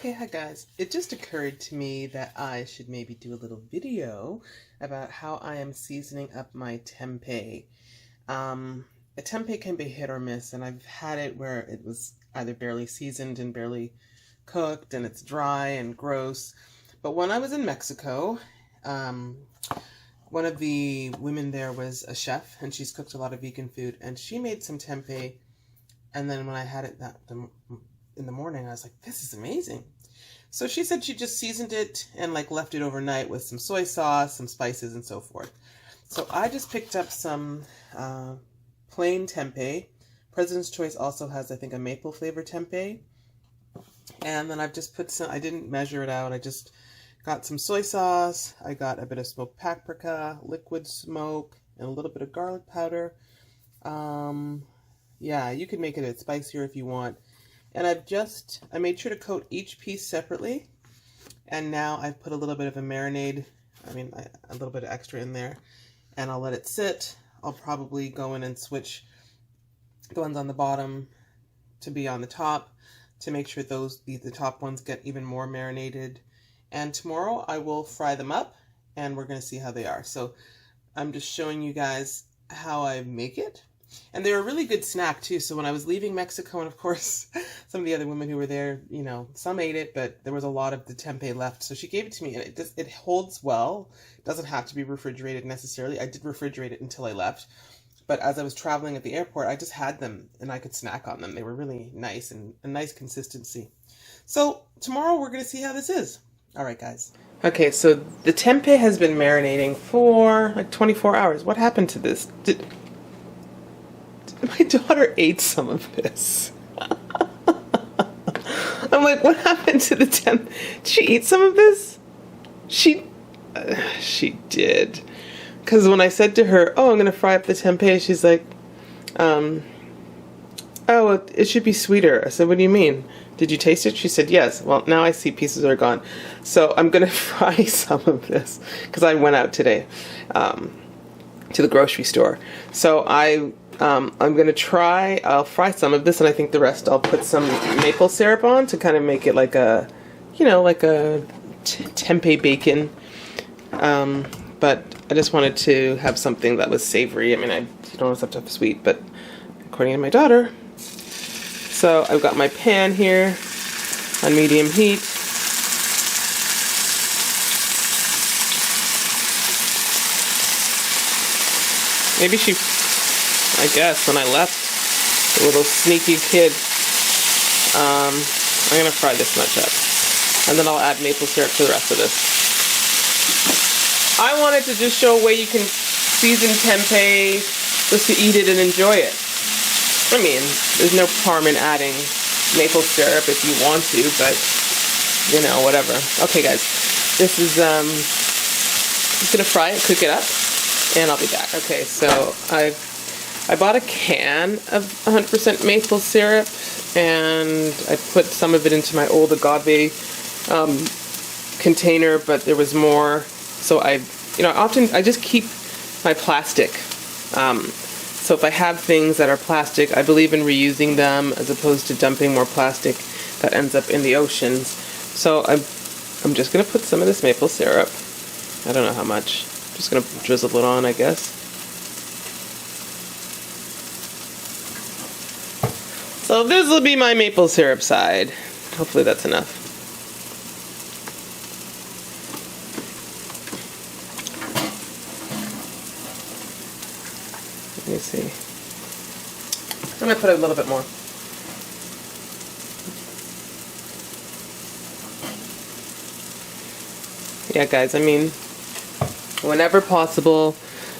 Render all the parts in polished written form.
Okay, hi guys. It just occurred to me that I should maybe do a little video about how I am seasoning up my tempeh. A tempeh can be hit or miss, and I've had it where it was either barely seasoned and barely cooked, and it's dry and gross. But when I was in Mexico, one of the women there was a chef, and she's cooked a lot of vegan food, and she made some tempeh, and then when I had it in the morning, I was like, this is amazing. So she said she just seasoned it and like left it overnight with some soy sauce, some spices, and so forth. So I just picked up some plain tempeh. President's Choice also has, I think, a maple flavor tempeh. And then I've just put some, I didn't measure it out, I just got some soy sauce, I got a bit of smoked paprika, liquid smoke, and a little bit of garlic powder. Yeah, you could make it a bit spicier if you want. And I made sure to coat each piece separately. And now I've put a little bit of a marinade, a little bit of extra in there. And I'll let it sit. I'll probably go in and switch the ones on the bottom to be on the top to make sure the top ones get even more marinated. And tomorrow I will fry them up and we're going to see how they are. So I'm just showing you guys how I make it. And they're a really good snack too. So when I was leaving Mexico, and of course, some of the other women who were there, you know, some ate it, but there was a lot of the tempeh left. So she gave it to me, and it holds well. It doesn't have to be refrigerated necessarily. I did refrigerate it until I left. But as I was traveling at the airport, I just had them and I could snack on them. They were really nice and a nice consistency. So tomorrow we're going to see how this is. All right, guys. Okay, so the tempeh has been marinating for like 24 hours. What happened to this? My daughter ate some of this. I'm like, what happened to the tempeh? Did she eat some of this? She did. Because when I said to her, oh, I'm going to fry up the tempeh, she's like, oh, it should be sweeter. I said, what do you mean? Did you taste it? She said, yes. Well, now I see pieces are gone. So I'm going to fry some of this because I went out today to the grocery store. So I'm going to try, I'll fry some of this, and I think the rest I'll put some maple syrup on to kind of make it like a, you know, like a tempeh bacon. But I just wanted to have something that was savory. I mean, you don't have to have sweet, but according to my daughter. So I've got my pan here on medium heat. Maybe I guess when I left, the little sneaky kid, I'm going to fry this much up. And then I'll add maple syrup to the rest of this. I wanted to just show a way you can season tempeh just to eat it and enjoy it. I mean, there's no harm in adding maple syrup if you want to, but, you know, whatever. Okay, guys, this is, I'm just going to fry it, cook it up, and I'll be back. Okay, so I bought a can of 100% maple syrup, and I put some of it into my old agave container, but there was more. So I just keep my plastic. So if I have things that are plastic, I believe in reusing them as opposed to dumping more plastic that ends up in the oceans. So I'm just gonna put some of this maple syrup. I don't know how much. Just gonna drizzle it on, I guess. So this will be my maple syrup side. Hopefully that's enough. Let me see. I'm going to put a little bit more. Yeah, guys, I mean, whenever possible,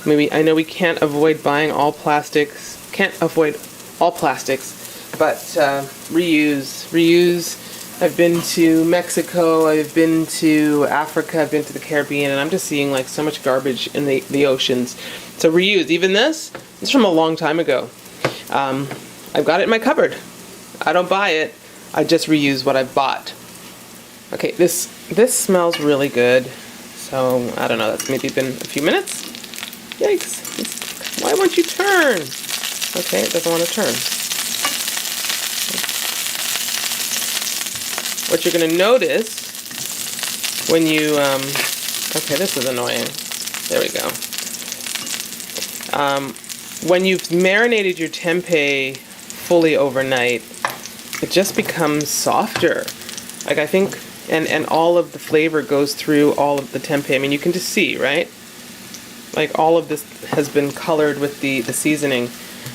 maybe I know we can't avoid buying all plastics, but reuse. I've been to Mexico, I've been to Africa, I've been to the Caribbean, and I'm just seeing like so much garbage in the oceans. So reuse. Even this is from a long time ago. I've got it in my cupboard. I don't buy it, I just reuse what I've bought. Okay, this smells really good. So I don't know, that's maybe been a few minutes. Yikes. Why won't you turn? Okay, it doesn't want to turn. what you're going to notice when you, okay, this is annoying. There we go. When you've marinated your tempeh fully overnight, it just becomes softer. Like I think, and all of the flavor goes through all of the tempeh. I mean, you can just see, right? Like all of this has been colored with the seasoning.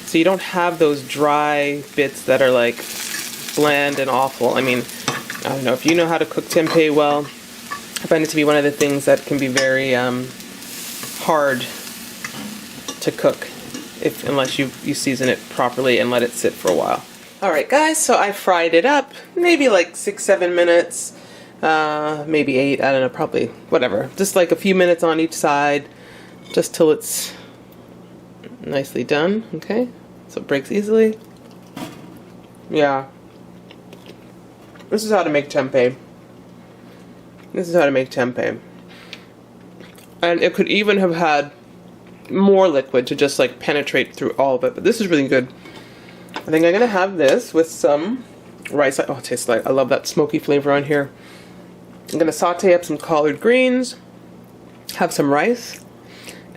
So you don't have those dry bits that are like bland and awful. I mean, I don't know, if you know how to cook tempeh well, I find it to be one of the things that can be very hard to cook unless you season it properly and let it sit for a while. Alright guys, so I fried it up, maybe like 6-7 minutes, maybe 8, I don't know, probably, whatever. Just like a few minutes on each side, just till it's nicely done, okay? So it breaks easily. Yeah. This is how to make tempeh. This is how to make tempeh. And it could even have had more liquid to just like penetrate through all of it, but this is really good. I think I'm gonna have this with some rice. Oh, it tastes like, I love that smoky flavor on here. I'm gonna saute up some collard greens, have some rice,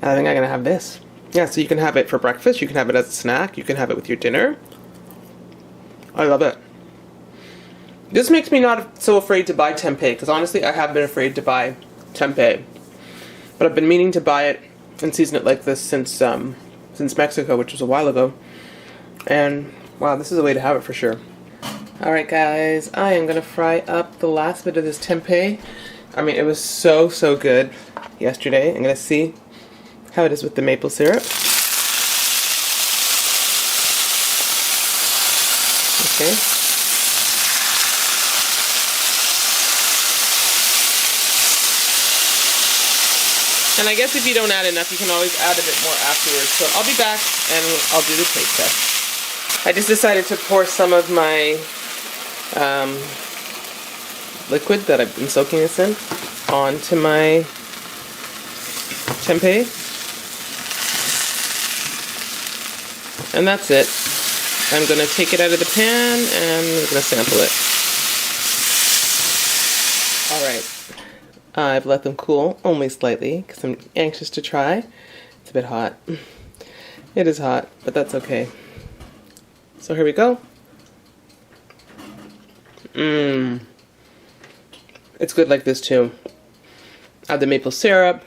and I think I'm gonna have this. Yeah, so you can have it for breakfast, you can have it as a snack, you can have it with your dinner. I love it. This makes me not so afraid to buy tempeh, because honestly I have been afraid to buy tempeh. But I've been meaning to buy it and season it like this since Mexico, which was a while ago. And wow, this is a way to have it for sure. Alright guys, I am going to fry up the last bit of this tempeh. I mean, it was so good yesterday. I'm going to see how it is with the maple syrup. Okay. And I guess if you don't add enough, you can always add a bit more afterwards. So I'll be back and I'll do the taste test. I just decided to pour some of my liquid that I've been soaking this in onto my tempeh. And that's it. I'm going to take it out of the pan and I'm going to sample it. Alright. I've let them cool only slightly because I'm anxious to try. It's a bit hot. It is hot, but that's okay. So here we go. It's good like this too. Add the maple syrup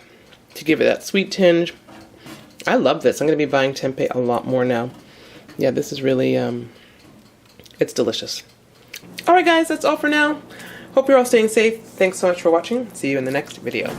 to give it that sweet tinge. I love this. I'm going to be buying tempeh a lot more now. Yeah, this is really, it's delicious. Alright guys, that's all for now. Hope you're all staying safe. Thanks so much for watching. See you in the next video.